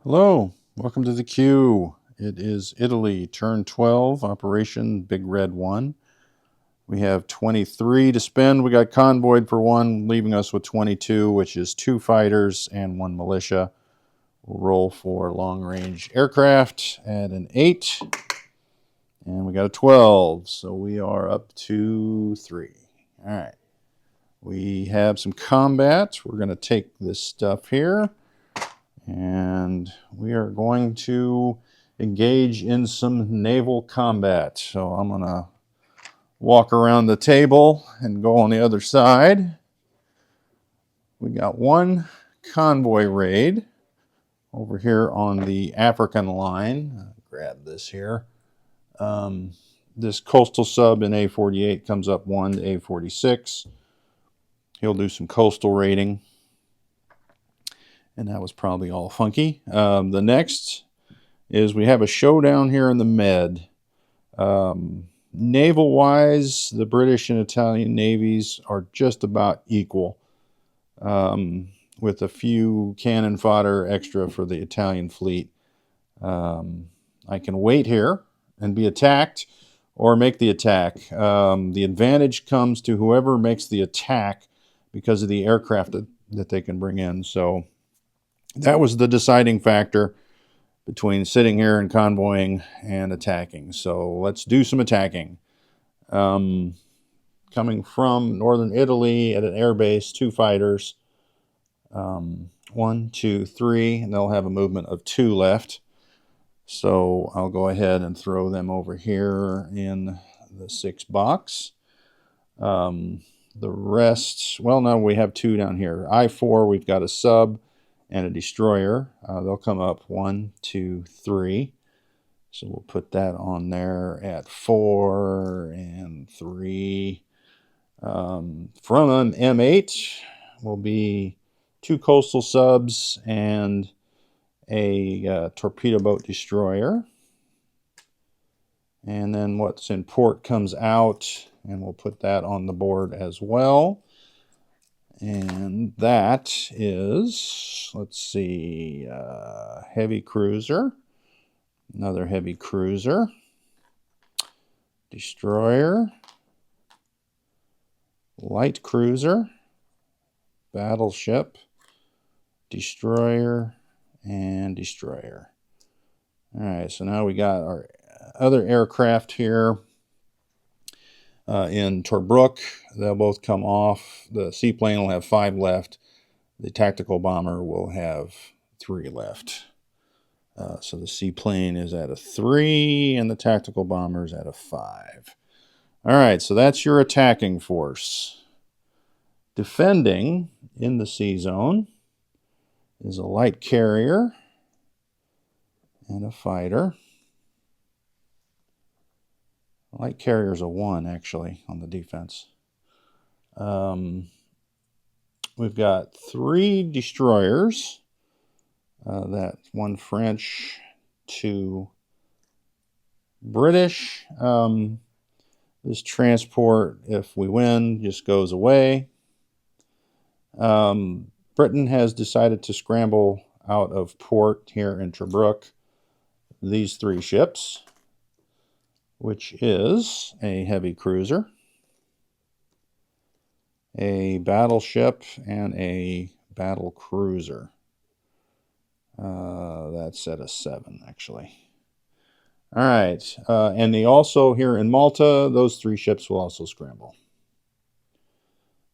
Hello, welcome to the queue. It is Italy, turn 12, Operation Big Red 1. We have 23 to spend. We got convoyed for one, leaving us with 22, which is 2 fighters and 1 militia. We'll roll for long-range aircraft at an 8, and we got a 12, so we are up to 3. All right, we have some combat. We're going to take this stuff here, and we are going to engage in some naval combat. So I'm going to walk around the table and go on the other side. We got one convoy raid over here on the African line. I'll grab this here. This coastal sub in A48 comes up 1 to A46. He'll do some coastal raiding. And that was probably all funky. The next is we have a showdown here in the Med. Naval-wise, the British and Italian navies are just about equal, with a few cannon fodder extra for the Italian fleet. I can wait here and be attacked or make the attack. The advantage comes to whoever makes the attack because of the aircraft that they can bring in. So that was the deciding factor between sitting here and convoying and attacking. So let's do some attacking. Coming from northern Italy at an airbase, 2 fighters. 1, 2, 3, and they'll have a movement of 2 left. So I'll go ahead and throw them over here in the 6 box. The rest, well, no, we have 2 down here. I-4, we've got a sub and a destroyer. They'll come up 1, 2, 3. So we'll put that on there at 4 and 3. From M8 will be 2 coastal subs and a torpedo boat destroyer. And then what's in port comes out, and we'll put that on the board as well. And that is, let's see, heavy cruiser, another heavy cruiser, destroyer, light cruiser, battleship, destroyer, and destroyer. All right, so now we got our other aircraft here. In Tobruk, they'll both come off. The seaplane will have 5 left. The tactical bomber will have 3 left. So the seaplane is at a 3, and the tactical bomber is at a 5. All right, so that's your attacking force. Defending in the sea zone is a light carrier and a fighter. Light carrier is a 1, actually, on the defense. We've got 3 destroyers. That 1 French, 2 British. This transport, if we win, just goes away. Britain has decided to scramble out of port here in Tobruk these 3 ships, which is a heavy cruiser, a battleship, and a battle cruiser. That's at a 7, actually. All right, and they also, here in Malta, those 3 ships will also scramble.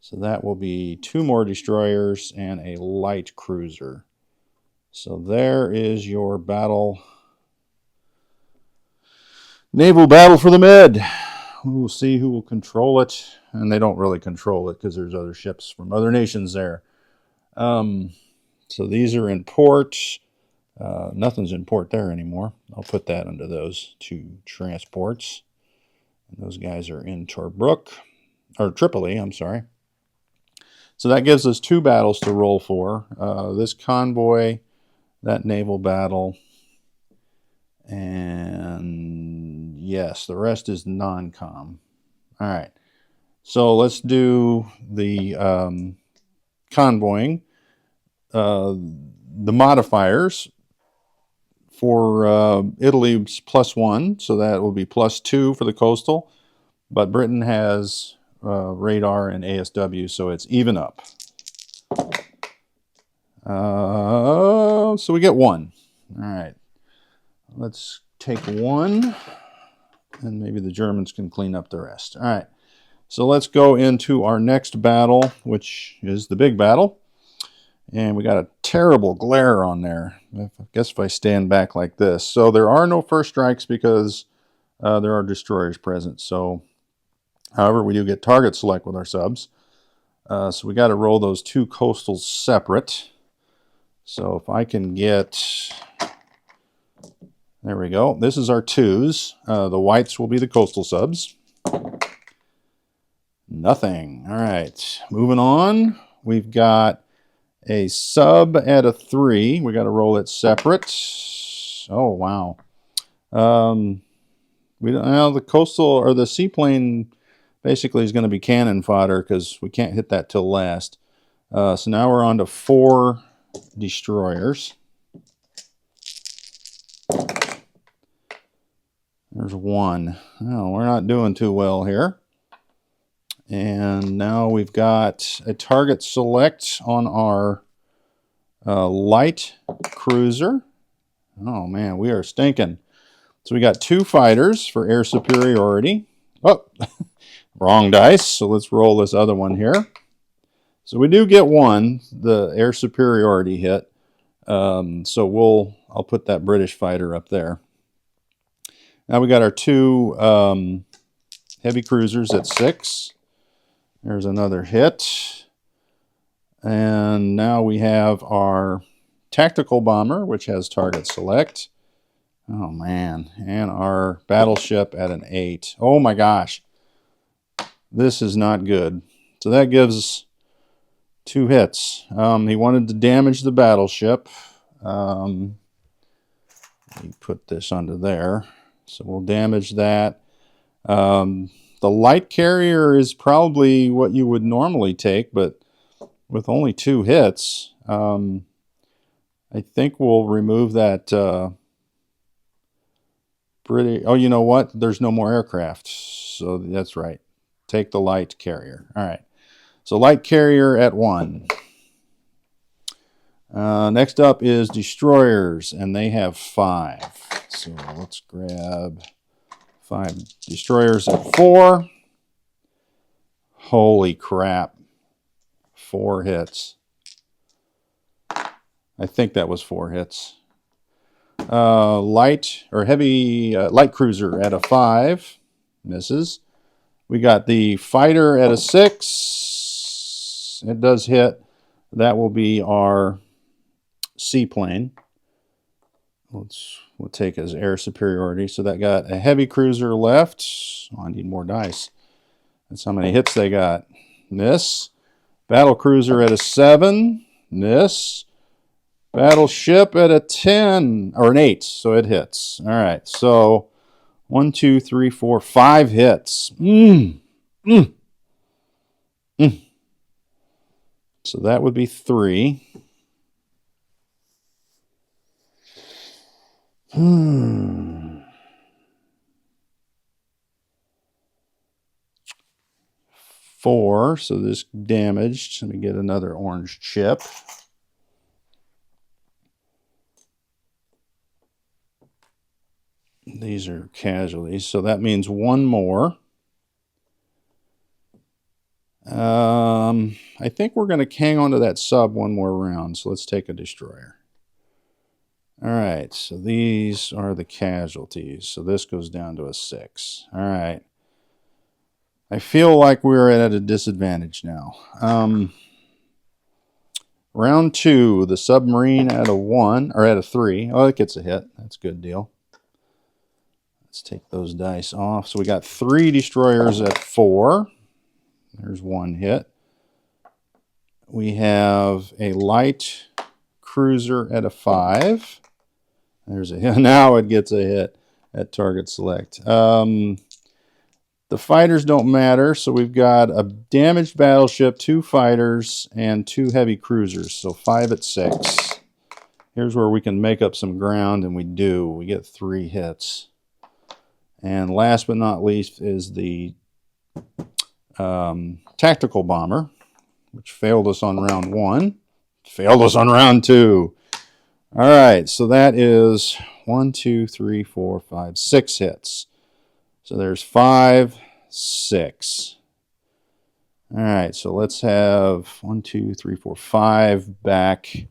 So that will be 2 more destroyers and a light cruiser. So there is your battle. Naval battle for the Med. We'll see who will control it. And they don't really control it because there's other ships from other nations there. So these are in port. Nothing's in port there anymore. I'll put that under those 2 transports. And those guys are in Tobruk, or Tripoli, I'm sorry. So that gives us 2 battles to roll for. This convoy, that naval battle, and yes, the rest is non-com. All right. So let's do the convoying. The modifiers For Italy's +1, so that will be +2 for the coastal. But Britain has radar and ASW, so it's even up. So we get 1. All right. Let's take 1, and maybe the Germans can clean up the rest. All right. So let's go into our next battle, which is the big battle. And we got a terrible glare on there. I guess if I stand back like this. So there are no first strikes because there are destroyers present. So, however, we do get target select with our subs. So we got to roll those 2 coastals separate. So if I can get... There we go. This is our 2s. The whites will be the coastal subs. Nothing. All right. Moving on. We've got a sub at a 3. We got to roll it separate. Oh, wow. We don't know, the coastal or the seaplane basically is going to be cannon fodder because we can't hit that till last. So now we're on to 4 destroyers. There's 1. Oh, we're not doing too well here. And now we've got a target select on our light cruiser. Oh man, we are stinking. So we got 2 fighters for air superiority. Oh, wrong dice. So let's roll this other one here. So we do get 1, the air superiority hit. So I'll put that British fighter up there. Now we got our 2 heavy cruisers at 6. There's another hit. And now we have our tactical bomber, which has target select. Oh, man. And our battleship at an 8. Oh, my gosh. This is not good. So that gives 2 hits. He wanted to damage the battleship. Let me put this under there. So we'll damage that. The light carrier is probably what you would normally take, but with only 2 hits, I think we'll remove that British... Oh, you know what? There's no more aircraft, so that's right. Take the light carrier. All right. So light carrier at 1. Next up is destroyers, and they have 5. So let's grab 5 destroyers at 4. Holy crap. 4 hits. I think that was 4 hits. Light or heavy light cruiser at a 5. Misses. We got the fighter at a 6. It does hit. That will be our seaplane. We'll take as air superiority. So that got a heavy cruiser left. Oh, I need more dice. That's how many hits they got. Miss. Battle cruiser at a 7. Miss. Battleship at a 10 or an 8. So it hits. All right. So 1, 2, 3, 4, 5 hits. So that would be 3. 4. So this damaged. Let me get another orange chip. These are casualties. So that means 1 more. I think we're going to hang on to that sub 1 more round. So let's take a destroyer. All right. So these are the casualties. So this goes down to a 6. All right. I feel like we're at a disadvantage now. Round 2, the submarine at a 1 or at a 3. Oh, it gets a hit. That's a good deal. Let's take those dice off. So we got 3 destroyers at 4. There's 1 hit. We have a light cruiser at a 5. There's a hit. Now it gets a hit at target select. The fighters don't matter, so we've got a damaged battleship, 2 fighters, and 2 heavy cruisers. So 5 at 6. Here's where we can make up some ground, and we do. We get 3 hits. And last but not least is the tactical bomber, which failed us on round 1. Failed us on round 2. All right, so that is 1, 2, 3, 4, 5, 6 hits. So there's 5, 6. All right, so let's have 1, 2, 3, 4, 5 back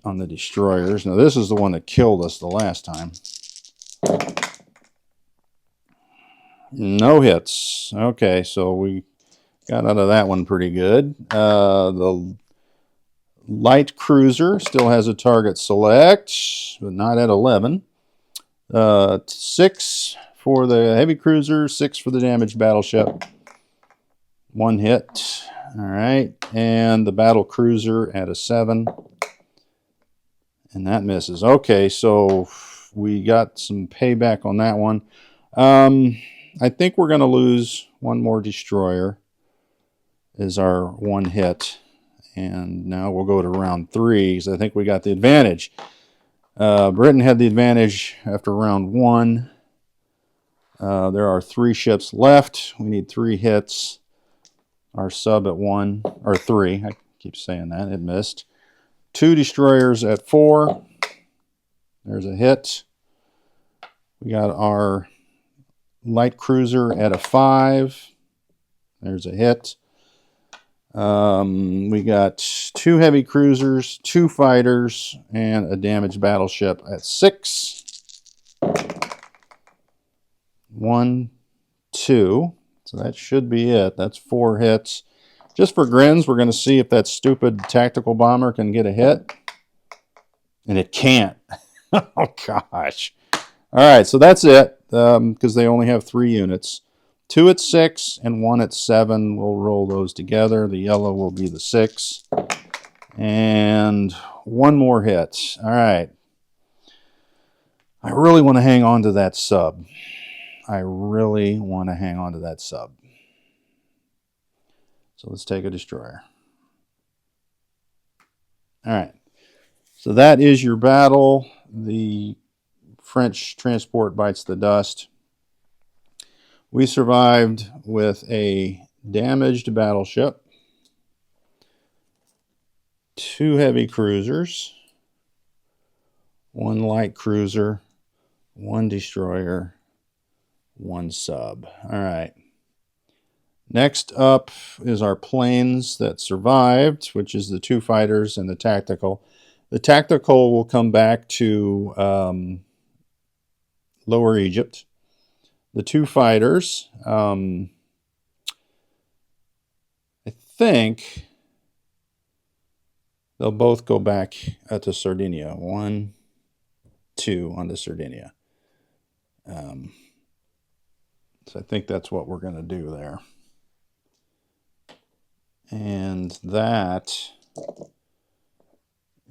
on the destroyers. Now this is the one that killed us the last time. No hits. Okay, so we got out of that one pretty good. The light cruiser still has a target select, but not at 11. 6 for the heavy cruiser, 6 for the damaged battleship. 1 hit. All right, and the battle cruiser at a 7. And that misses. Okay, so we got some payback on that one. I think we're going to lose one more destroyer is our 1 hit. And now we'll go to round 3 because I think we got the advantage. Britain had the advantage after round 1. There are 3 ships left. We need 3 hits. Our sub at 1, or 3. I keep saying that. It missed. 2 destroyers at 4. There's a hit. We got our light cruiser at a 5. There's a hit. We got 2 heavy cruisers, 2 fighters, and a damaged battleship at 6. 1, 2. So that should be it. That's 4 hits. Just for grins, we're going to see if that stupid tactical bomber can get a hit. And it can't. Oh, gosh. All right, so that's it, because they only have 3 units. 2 at 6 and 1 at 7. We'll roll those together. The yellow will be the 6. And 1 more hit. All right. I really want to hang on to that sub. I really want to hang on to that sub. So let's take a destroyer. All right. So that is your battle. The French transport bites the dust. We survived with a damaged battleship, 2 heavy cruisers, 1 light cruiser, 1 destroyer, 1 sub. All right. Next up is our planes that survived, which is the 2 fighters and the tactical. The tactical will come back to Lower Egypt. The 2 fighters, I think they'll both go back to Sardinia. 1, 2 onto Sardinia. So I think that's what we're going to do there. And that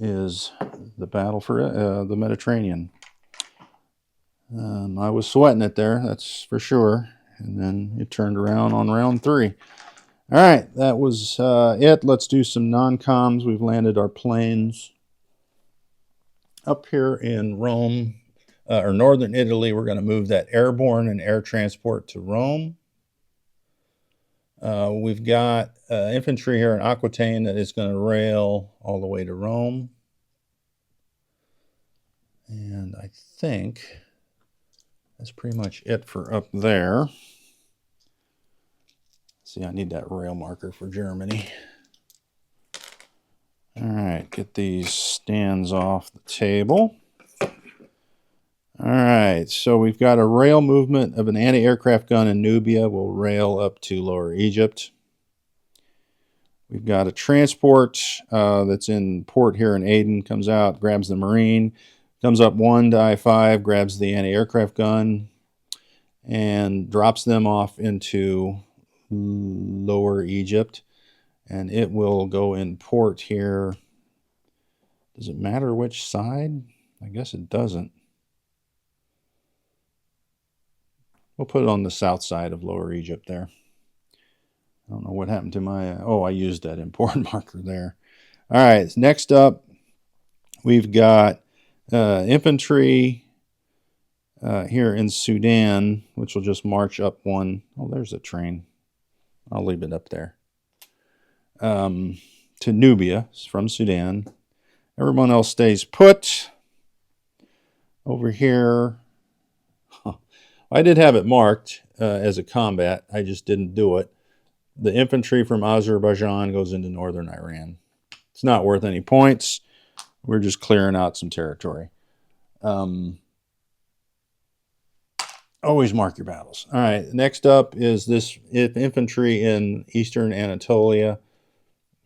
is the battle for the Mediterranean. I was sweating it there, that's for sure. And then it turned around on round 3. All right, that was it. Let's do some non-coms. We've landed our planes up here in Rome, or northern Italy. We're going to move that airborne and air transport to Rome. We've got infantry here in Aquitaine that is going to rail all the way to Rome. And I think that's pretty much it for up there. See, I need that rail marker for Germany. All right, get these stands off the table. All right, so we've got a rail movement of an anti-aircraft gun in Nubia. We'll rail up to Lower Egypt. We've got a transport that's in port here in Aden, comes out, grabs the Marine, comes up 1 to I-5, grabs the anti-aircraft gun, and drops them off into Lower Egypt. And it will go in port here. Does it matter which side? I guess it doesn't. We'll put it on the south side of Lower Egypt there. I don't know what happened to my... oh, I used that import marker there. All right, next up, We've got infantry here in Sudan, which will just march up one. Oh, there's a train. I'll leave it up there. To Nubia from Sudan. Everyone else stays put. Over here, I did have it marked as a combat. I just didn't do it. The infantry from Azerbaijan goes into northern Iran. It's not worth any points. We're just clearing out some territory. Always mark your battles. All right, next up is this infantry in eastern Anatolia.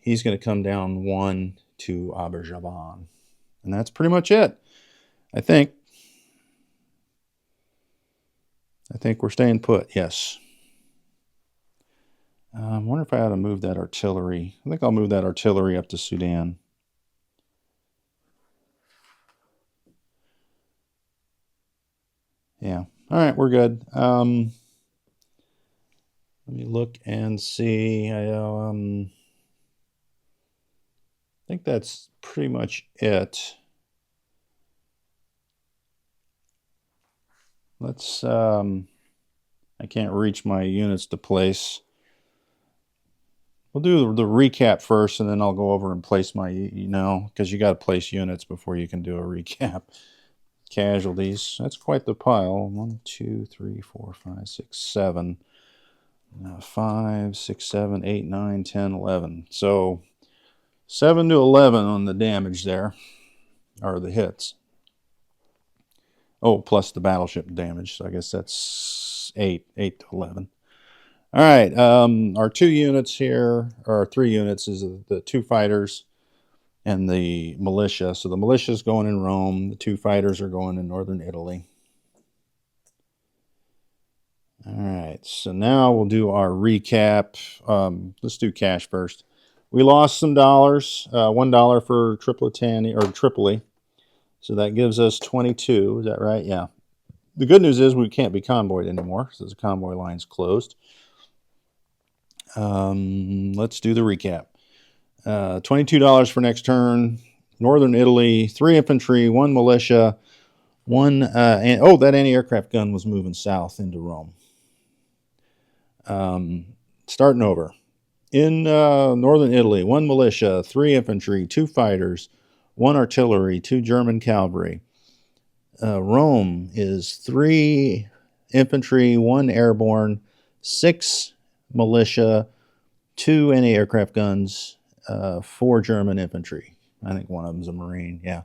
He's going to come down one to Azerbaijan. And that's pretty much it, I think. I think we're staying put, yes. I wonder if I ought to move that artillery. I think I'll move that artillery up to Sudan. Yeah. All right, we're good. Let me look and see. I think that's pretty much it. Let's, I can't reach my units to place. We'll do the recap first, and then I'll go over and place my, because you got to place units before you can do a recap. Casualties. That's quite the pile. 1, 2, 3, 4, 5, 6, 7. 5, 6, 7, 8, 9, 10, 11. So 7 to 11 on the damage there, or the hits. Oh, plus the battleship damage. So I guess that's 8 to 11. All right, our 2 units here, or 3 units, is the 2 fighters and the militia. So the militia is going in Rome. The 2 fighters are going in northern Italy. All right, so now we'll do our recap. Let's do cash first. We lost some dollars, $1 for Tripoli. So that gives us 22. Is that right? Yeah. The good news is we can't be convoyed anymore, so the convoy line's closed. Let's do the recap. $22 for next turn. Northern Italy, 3 infantry, 1 militia, 1... that anti-aircraft gun was moving south into Rome. Starting over. In northern Italy, 1 militia, 3 infantry, 2 fighters, 1 artillery, 2 German cavalry. Rome is 3 infantry, 1 airborne, 6 militia, 2 anti-aircraft guns, 4 German infantry. I think one of them's a Marine, yeah.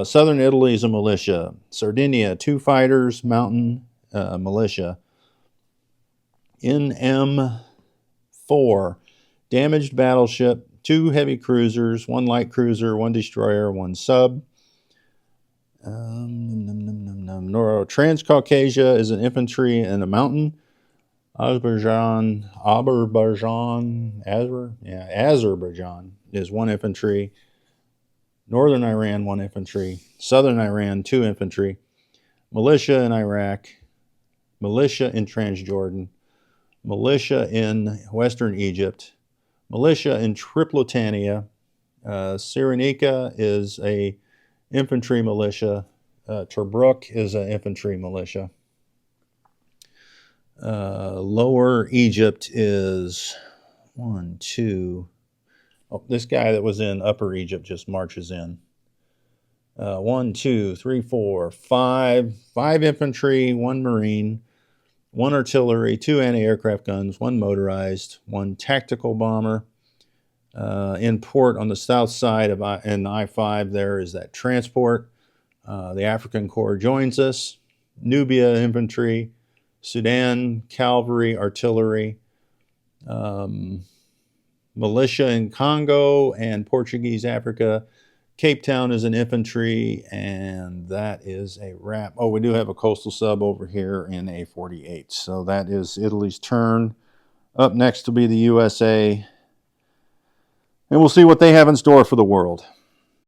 Southern Italy is a militia. Sardinia, 2 fighters, mountain militia. In M4, damaged battleship, 2 heavy cruisers, 1 light cruiser, 1 destroyer, 1 sub. Transcaucasia is an infantry and a mountain. Azerbaijan is 1 infantry. Northern Iran, 1 infantry. Southern Iran, 2 infantry. Militia in Iraq. Militia in Transjordan. Militia in Western Egypt. Militia in Tripolitania. Cyrenaica is a infantry militia. Tobruk is an infantry militia. Lower Egypt is 1, 2. Oh, this guy that was in Upper Egypt just marches in. 1, 2, 3, 4, 5. 5 infantry, 1 marine, 1 artillery, 2 anti-aircraft guns, 1 motorized, 1 tactical bomber. In port on the south side of I-5 there is that transport. The African Corps joins us. Nubia infantry, Sudan cavalry, artillery, militia in Congo and Portuguese Africa. Cape Town is an infantry, and that is a wrap. Oh, we do have a coastal sub over here in A48. So that is Italy's turn. Up next will be the USA. And we'll see what they have in store for the world.